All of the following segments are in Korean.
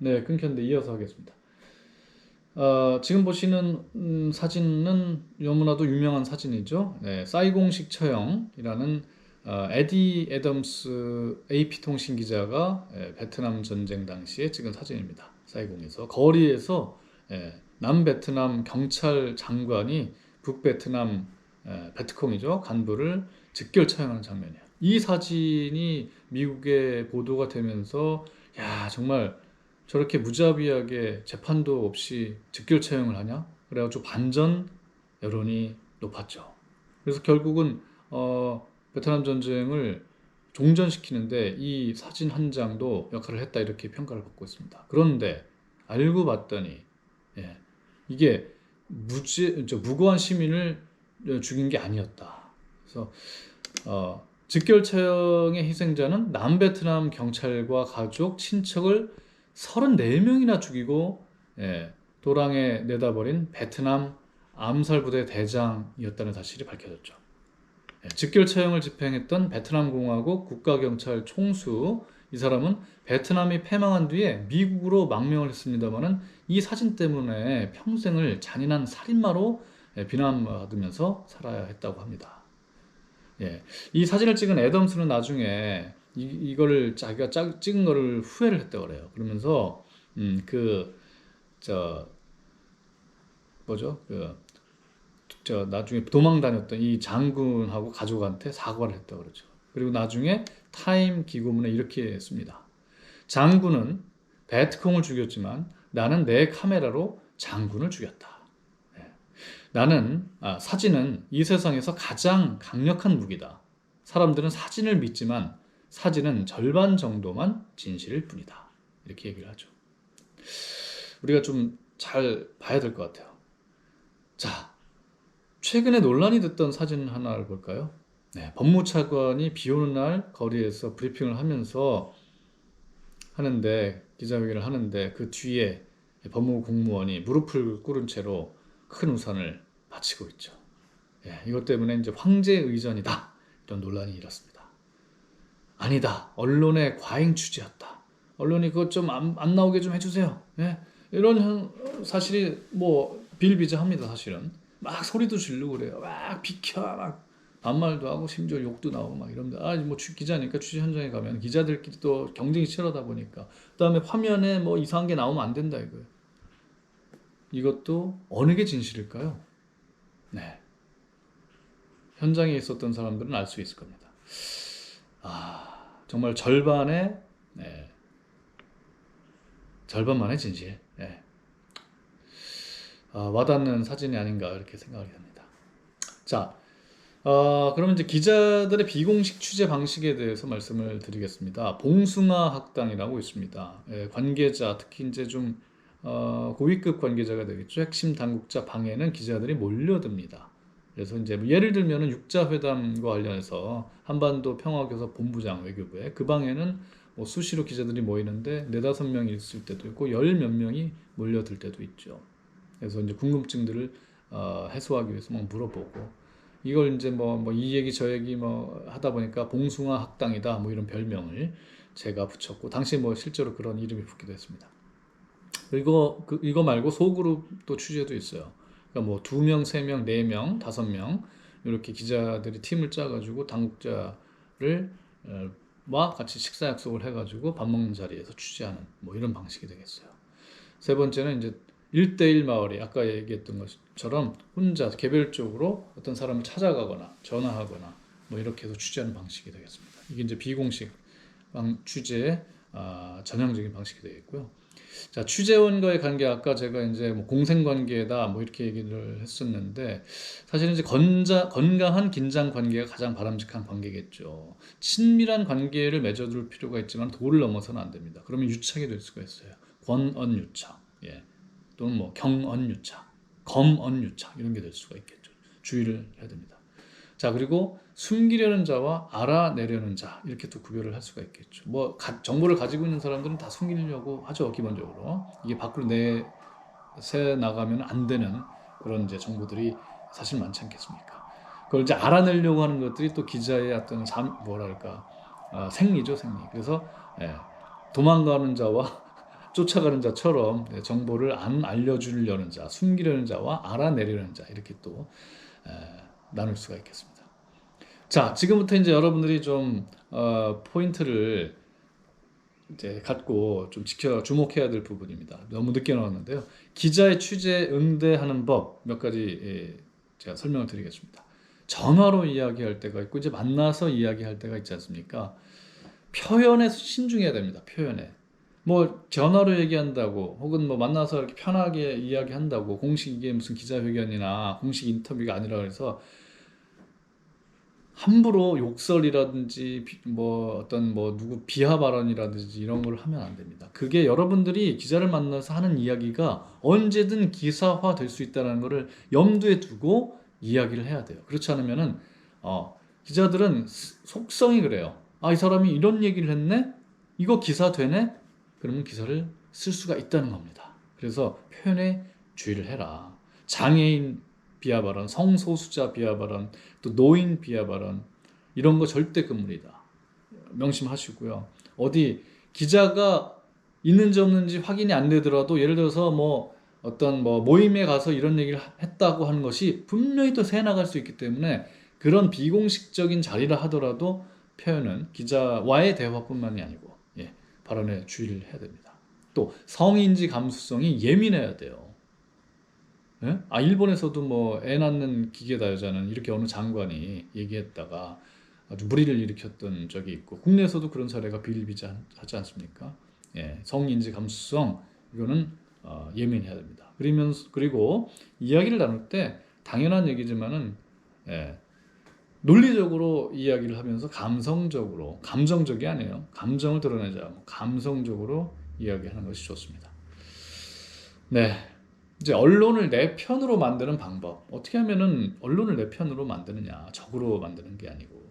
네, 끊겼는데 이어서 하겠습니다. 지금 보시는 사진은 너무나도 유명한 사진이죠. 네, 사이공식 처형이라는 에디 애덤스 AP 통신 기자가 베트남 전쟁 당시에 찍은 사진입니다. 사이공에서 거리에서 남베트남 경찰 장관이 북베트남 베트콩이죠 간부를 즉결 처형하는 장면이에요. 이 사진이 미국에 보도가 되면서 야 정말 저렇게 무자비하게 재판도 없이 즉결 처형을 하냐? 그래가지고 반전 여론이 높았죠. 그래서 결국은 베트남 전쟁을 종전시키는데 이 사진 한 장도 역할을 했다 이렇게 평가를 받고 있습니다. 그런데 알고 봤더니 예, 이게 무고한 시민을 죽인 게 아니었다. 그래서 즉결 처형의 희생자는 남베트남 경찰과 가족, 친척을 34명이나 죽이고 도랑에 내다버린 베트남 암살부대 대장이었다는 사실이 밝혀졌죠. 즉결 처형을 집행했던 베트남 공화국 국가경찰 총수 이 사람은 베트남이 패망한 뒤에 미국으로 망명을 했습니다마는 이 사진 때문에 평생을 잔인한 살인마로 비난받으면서 살아야 했다고 합니다. 예. 이 사진을 찍은 애덤스는 나중에 이거를 자기가 찍은 거를 후회를 했다고 그래요. 그러면서 저 뭐죠? 저 나중에 도망 다녔던 이 장군하고 가족한테 사과를 했다고 그러죠. 그리고 나중에 타임 기고문에 이렇게 했습니다. 장군은 베트콩을 죽였지만 나는 내 카메라로 장군을 죽였다. 사진은 이 세상에서 가장 강력한 무기다. 사람들은 사진을 믿지만 사진은 절반 정도만 진실일 뿐이다. 이렇게 얘기를 하죠. 우리가 좀 잘 봐야 될 것 같아요. 자, 최근에 논란이 됐던 사진 하나를 볼까요? 네, 법무차관이 비 오는 날 거리에서 브리핑을 하는데 기자회견을 하는데 그 뒤에 법무부 공무원이 무릎을 꿇은 채로 큰 우산을 바치고 있죠. 이것 때문에 이제 황제 의전이다 이런 논란이 일었습니다. 아니다, 언론의 과잉 취재였다. 언론이 그것 좀 안 나오게 좀 해주세요. 이런 사실이 뭐 비일비재합니다. 사실은 막 소리도 지르고 그래요. 막 비켜 막 반말도 하고 심지어 욕도 나오고 막 이런데 뭐 기자니까 취재 현장에 가면 기자들끼리 또 경쟁이 치열하다 보니까 그다음에 화면에 뭐 이상한 게 나오면 안 된다 이거예요. 이것도 어느 게 진실일까요? 네. 현장에 있었던 사람들은 알 수 있을 겁니다. 정말 절반만의 진실. 와닿는 사진이 아닌가 이렇게 생각이 됩니다. 자, 그러면 이제 기자들의 비공식 취재 방식에 대해서 말씀을 드리겠습니다. 봉숭아 학당이라고 있습니다. 관계자, 특히 이제 좀 고위급 관계자가 되겠죠. 핵심 당국자 방에는 기자들이 몰려듭니다. 그래서 이제 뭐 예를 들면은 육자회담과 관련해서 한반도 평화교섭 본부장 외교부에 그 방에는 뭐 수시로 기자들이 모이는데 4-5명이 있을 때도 있고 10몇 명이 몰려들 때도 있죠. 그래서 이제 궁금증들을 해소하기 위해서 막 물어보고 이걸 이제 뭐 이 얘기 저 얘기 뭐 하다 보니까 봉숭아 학당이다 뭐 이런 별명을 제가 붙였고 당시 뭐 실제로 그런 이름이 붙기도 했습니다. 그리고 이거 말고 소그룹 취재도 있어요. 그러니까 뭐 2명, 3명, 4명, 5명 이렇게 기자들이 팀을 짜가지고 당국자를 와 같이 식사 약속을 해가지고 밥 먹는 자리에서 취재하는 뭐 이런 방식이 되겠어요. 세 번째는 이제 1대1 마을이 아까 얘기했던 것처럼 혼자 개별적으로 어떤 사람을 찾아가거나 전화하거나 뭐 이렇게 해서 취재하는 방식이 되겠습니다. 이게 이제 비공식 취재의 전형적인 방식이 되겠고요. 자, 취재원과의 관계 아까 제가 이제 뭐 공생관계다 뭐 이렇게 얘기를 했었는데 사실은 이제 건강한 긴장 관계가 가장 바람직한 관계겠죠. 친밀한 관계를 맺어둘 필요가 있지만 도를 넘어서는 안 됩니다. 그러면 유착이 될 수가 있어요. 권언유착, 또는 뭐 경언유착, 검언유착 이런 게 될 수가 있겠죠. 주의를 해야 됩니다. 자, 그리고 숨기려는 자와 알아내려는 자 이렇게 또 구별을 할 수가 있겠죠. 뭐 정보를 가지고 있는 사람들은 다 숨기려고 하죠. 기본적으로 이게 밖으로 내세 나가면 안 되는 그런 이제 정보들이 사실 많지 않겠습니까? 그걸 이제 알아내려고 하는 것들이 또 기자의 어떤 생리죠, 생리. 그래서 도망가는 자와 쫓아가는 자처럼 정보를 안 알려주려는 자, 숨기려는 자와 알아내려는 자 이렇게 또 에, 나눌 수가 있겠습니다. 자, 지금부터 이제 여러분들이 좀 포인트를 이제 갖고 좀 주목해야 될 부분입니다. 너무 늦게 나왔는데요. 기자의 취재에 응대하는 법 몇 가지 제가 설명을 드리겠습니다. 전화로 이야기할 때가 있고 이제 만나서 이야기할 때가 있지 않습니까? 표현에 신중해야 됩니다. 표현에. 뭐 전화로 얘기한다고 혹은 뭐 만나서 이렇게 편하게 이야기한다고 공식 이게 무슨 기자회견이나 공식 인터뷰가 아니라 그래서 함부로 욕설이라든지 뭐 어떤 뭐 누구 비하 발언이라든지 이런 걸 하면 안 됩니다. 그게 여러분들이 기자를 만나서 하는 이야기가 언제든 기사화 될 수 있다는 것을 염두에 두고 이야기를 해야 돼요. 그렇지 않으면은 기자들은 속성이 그래요. 아, 이 사람이 이런 얘기를 했네? 이거 기사 되네? 그러면 기사를 쓸 수가 있다는 겁니다. 그래서 표현에 주의를 해라. 장애인 비하 발언, 성소수자 비하 발언, 또 노인 비하 발언 이런 거 절대 금물이다. 명심하시고요. 어디 기자가 있는지 없는지 확인이 안 되더라도 예를 들어서 뭐 어떤 뭐 모임에 가서 이런 얘기를 했다고 하는 것이 분명히 또 새나갈 수 있기 때문에 그런 비공식적인 자리라 하더라도 표현은 기자와의 대화뿐만이 아니고 발언에 주의를 해야 됩니다. 또 성인지 감수성이 예민해야 돼요. 예? 일본에서도 뭐 애 낳는 기계다 여자는 이렇게 어느 장관이 얘기했다가 아주 물의를 일으켰던 적이 있고 국내에서도 그런 사례가 비일비재하지 않습니까? 성인지 감수성 이거는 예민해야 됩니다. 그리고 이야기를 나눌 때 당연한 얘기지만은 논리적으로 이야기를 하면서 감정적이 아니에요. 감정을 드러내지 않고 감성적으로 이야기하는 것이 좋습니다. 네. 이제 언론을 내 편으로 만드는 방법. 어떻게 하면은 언론을 내 편으로 만드느냐. 적으로 만드는 게 아니고.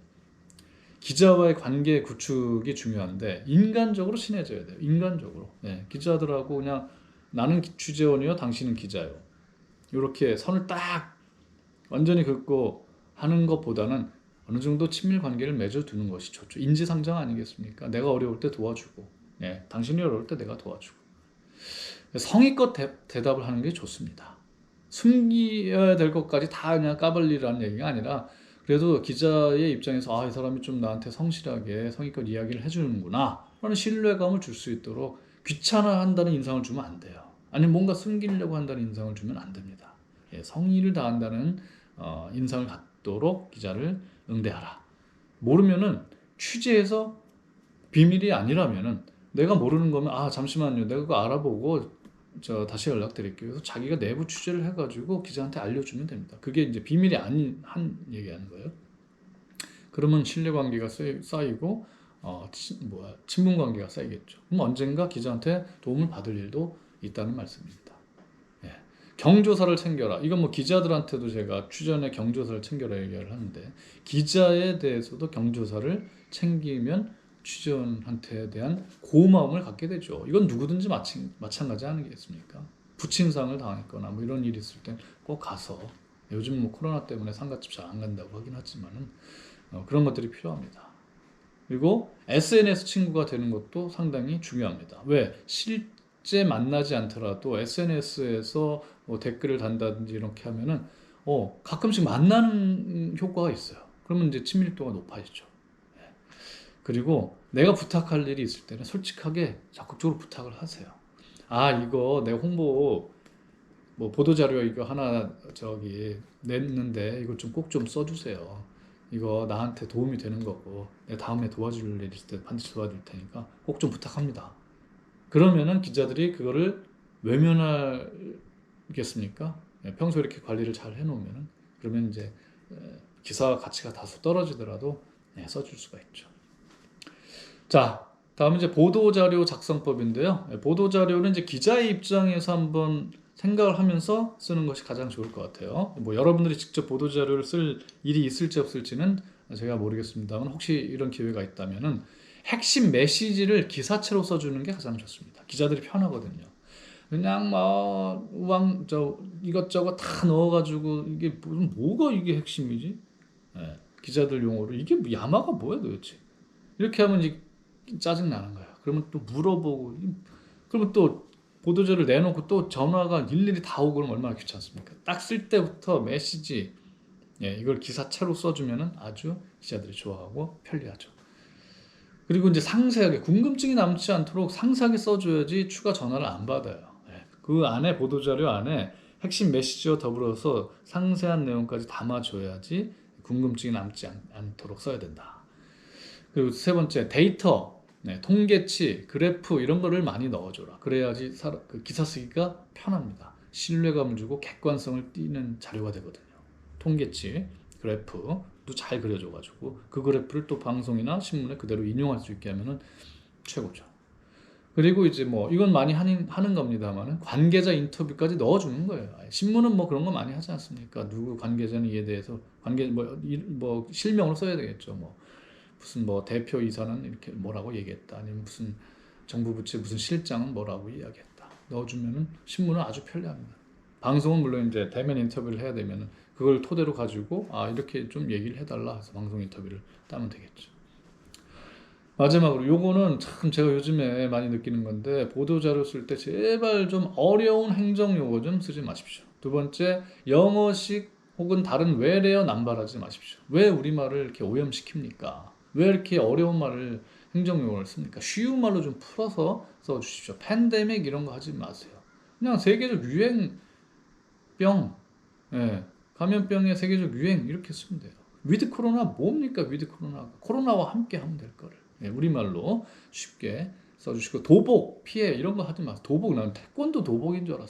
기자와의 관계 구축이 중요한데 인간적으로 친해져야 돼요. 인간적으로. 기자들하고 그냥 나는 취재원이요, 당신은 기자요. 이렇게 선을 딱 완전히 긋고 하는 것보다는 어느 정도 친밀 관계를 맺어두는 것이 좋죠. 인지상정 아니겠습니까? 내가 어려울 때 도와주고, 당신이 어려울 때 내가 도와주고. 성의껏 대답을 하는 게 좋습니다. 숨겨야 될 것까지 다 그냥 까발리라는 얘기가 아니라 그래도 기자의 입장에서 이 사람이 좀 나한테 성실하게 성의껏 이야기를 해주는구나 라는 신뢰감을 줄 수 있도록 귀찮아한다는 인상을 주면 안 돼요. 아니면 뭔가 숨기려고 한다는 인상을 주면 안 됩니다. 성의를 다한다는 인상을 갖도록 기자를 응대하라. 모르면은 취재에서 비밀이 아니라면은 내가 모르는 거면 잠시만요. 내가 그거 알아보고 다시 연락드릴게요. 그래서 자기가 내부 취재를 해가지고 기자한테 알려주면 됩니다. 그게 이제 비밀이 아닌 한 얘기하는 거예요. 그러면 신뢰관계가 쌓이고 친분관계가 쌓이겠죠. 그럼 언젠가 기자한테 도움을 받을 일도 있다는 말씀입니다. 경조사를 챙겨라. 이건 뭐 기자들한테도 제가 취재원의 경조사를 챙겨라 얘기를 하는데 기자에 대해서도 경조사를 챙기면 취재원한테 대한 고마움을 갖게 되죠. 이건 누구든지 마찬가지 아니겠습니까? 부친상을 당했거나 뭐 이런 일이 있을 땐 꼭 가서 요즘 뭐 코로나 때문에 상가집 잘 안 간다고 하긴 하지만은 그런 것들이 필요합니다. 그리고 SNS 친구가 되는 것도 상당히 중요합니다. 왜? 실제 만나지 않더라도 SNS에서 뭐 댓글을 단다든지 이렇게 하면은 가끔씩 만나는 효과가 있어요. 그러면 이제 친밀도가 높아지죠. 그리고 내가 부탁할 일이 있을 때는 솔직하게 적극적으로 부탁을 하세요. 이거 내 홍보 뭐 보도자료 이거 하나 냈는데 이거 좀 꼭 좀 써주세요. 이거 나한테 도움이 되는 거고 내가 다음에 도와줄 일 있을 때 반드시 도와줄 테니까 꼭 좀 부탁합니다. 그러면은 기자들이 그거를 외면하겠습니까? 평소에 이렇게 관리를 잘 해놓으면은 그러면 이제 기사 가치가 다소 떨어지더라도 써줄 수가 있죠. 자, 다음은 이제 보도자료 작성법인데요. 보도자료는 이제 기자의 입장에서 한번 생각을 하면서 쓰는 것이 가장 좋을 것 같아요. 뭐 여러분들이 직접 보도자료를 쓸 일이 있을지 없을지는 제가 모르겠습니다만 혹시 이런 기회가 있다면은 핵심 메시지를 기사체로 써주는 게 가장 좋습니다. 기자들이 편하거든요. 그냥 이것저것 다 넣어가지고 이게 뭐가 이게 핵심이지? 기자들 용어로 이게 야마가 뭐야 도대체? 이렇게 하면 이제 짜증 나는 거야. 그러면 또 물어보고 그러면 또 보도자를 내놓고 또 전화가 일일이 다 오고 그러면 얼마나 귀찮습니까? 딱 쓸 때부터 메시지, 이걸 기사체로 써주면은 아주 기자들이 좋아하고 편리하죠. 그리고 이제 상세하게 궁금증이 남지 않도록 상세하게 써줘야지 추가 전화를 안 받아요. 그 안에 보도자료 안에 핵심 메시지와 더불어서 상세한 내용까지 담아줘야지 궁금증이 남지 않도록 써야 된다. 그리고 세 번째, 데이터, 통계치, 그래프 이런 거를 많이 넣어줘라. 그래야지 그 기사 쓰기가 편합니다. 신뢰감을 주고 객관성을 띠는 자료가 되거든요. 통계치, 그래프도 잘 그려줘가지고 그 그래프를 또 방송이나 신문에 그대로 인용할 수 있게 하면은 최고죠. 그리고 이제 뭐 이건 많이 하는 겁니다만은 관계자 인터뷰까지 넣어주는 거예요. 신문은 뭐 그런 거 많이 하지 않습니까? 누구 관계자는 이에 대해서 뭐 실명으로 써야 되겠죠. 뭐 무슨 뭐 대표이사는 이렇게 뭐라고 얘기했다. 아니면 무슨 정부 부처 무슨 실장은 뭐라고 이야기했다. 넣어주면은 신문은 아주 편리합니다. 방송은 물론 이제 대면 인터뷰를 해야 되면은 그걸 토대로 가지고 이렇게 좀 얘기를 해달라 해서 방송 인터뷰를 따면 되겠죠. 마지막으로 요거는 참 제가 요즘에 많이 느끼는 건데 보도자료 쓸 때 제발 좀 어려운 행정용어 좀 쓰지 마십시오. 두 번째, 영어식 혹은 다른 외래어 남발하지 마십시오. 왜 우리말을 이렇게 오염시킵니까? 왜 이렇게 어려운 말을 행정용어를 씁니까? 쉬운 말로 좀 풀어서 써주십시오. 팬데믹 이런 거 하지 마세요. 그냥 세계적 유행병, 감염병의 세계적 유행 이렇게 쓰면 돼요. 위드 코로나 뭡니까? 위드 코로나와 함께 하면 될 거를. 우리말로 쉽게 써주시고 도복, 피해 이런 거 하지 마세요. 도복, 난 태권도 도복인 줄 알았어요.